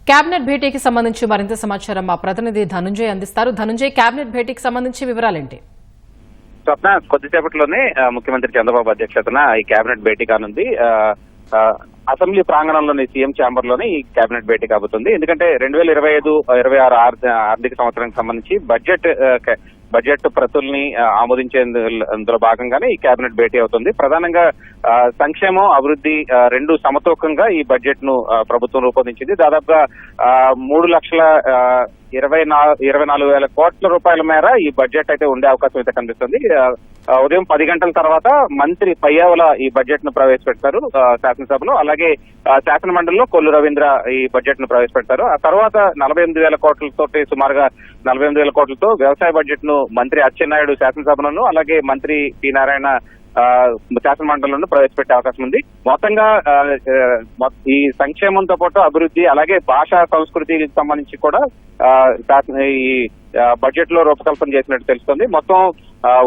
Cabinet భేటీకి సంబంధించి మరింత సమాచారం మా ప్రతినిధి ధనుంజయ్ అందిస్తారు. ధనుంజయ్, కేబినెట్ భేటీకి సంబంధించి వివరాలేంటి? స్వప్న, కొద్దిసేపట్లోనే ముఖ్యమంత్రి చంద్రబాబు అధ్యక్షతన ఈ కేబినెట్ భేటీ కానుంది. అసెంబ్లీ ప్రాంగణంలోని సీఎం ఛాంబర్ లోని ఈ కేబినెట్ భేటీ కాబోతుంది. ఎందుకంటే 2025-26 ఆర్థిక సంవత్సరానికి సంబంధించి బడ్జెట్ ప్రతుల్ని ఆమోదించేందులో భాగంగానే ఈ కేబినెట్ భేటీ అవుతుంది. ప్రధానంగా సంక్షేమం, అభివృద్ధి రెండు సమతూకంగా ఈ బడ్జెట్ ను ప్రభుత్వం రూపొందించింది. దాదాపుగా 3,24,000 కోట్ల రూపాయల మేర ఈ బడ్జెట్ అయితే ఉండే అవకాశం అయితే కనిపిస్తుంది. ఉదయం 10 గంటల తర్వాత మంత్రి పయ్యావుల ఈ బడ్జెట్ ను ప్రవేశపెడతారు శాసనసభలో. అలాగే శాసన మండలిలో కొల్లు రవీంద్ర ఈ బడ్జెట్ ను ప్రవేశపెడతారు. ఆ తర్వాత 48,000 కోట్లతోటి సుమారుగా 48,000 కోట్లతో వ్యవసాయ బడ్జెట్ ను మంత్రి అచ్చెన్నాయుడు శాసనసభలోను, అలాగే మంత్రి పి నారాయణ శాసన మండలిలో ప్రవేశపెట్టే అవకాశం ఉంది. మొత్తంగా ఈ సంక్షేమంతో పాటు అభివృద్ధి, అలాగే భాషా సంస్కృతికి సంబంధించి కూడా ఈ బడ్జెట్ లో రూపకల్పన చేసినట్టు తెలుస్తుంది. మొత్తం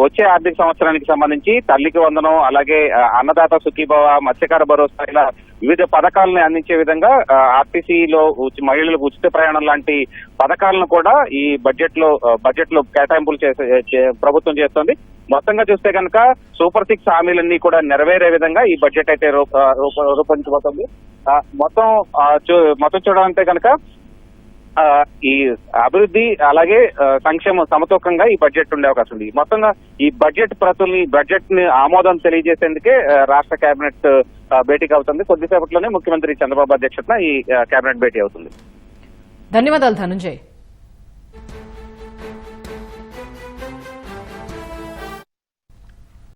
వచ్చే ఆర్థిక సంవత్సరానికి సంబంధించి తల్లికి వందనం, అలాగే అన్నదాత సుఖీభవ, మత్స్యకార భరోసా, ఇలా వివిధ పథకాలను అందించే విధంగా ఆర్టీసీలో మహిళలకు ఉచిత ప్రయాణం లాంటి పథకాలను కూడా ఈ బడ్జెట్ లో కేటాయింపులు ప్రభుత్వం చేస్తోంది. మొత్తంగా చూస్తే కనుక సూపర్ 6 హామీలన్నీ కూడా నెరవేరే విధంగా ఈ బడ్జెట్ అయితే రూపొందించబోతోంది. మొత్తం చూడాలంటే కనుక ఈ అభివృద్ధి అలాగే సంక్షేమం సమతూకంగా ఈ బడ్జెట్ ఉండే అవకాశం ఉంది. మొత్తంగా ఈ బడ్జెట్ ని ఆమోదం తెలియజేసేందుకే రాష్ట్ర కేబినెట్ భేటీకి అవుతుంది. కొద్దిసేపట్లోనే ముఖ్యమంత్రి చంద్రబాబు అధ్యక్షతన ఈ కేబినెట్ భేటీ అవుతుంది. ధన్యవాదాలు ధనుంజయ్.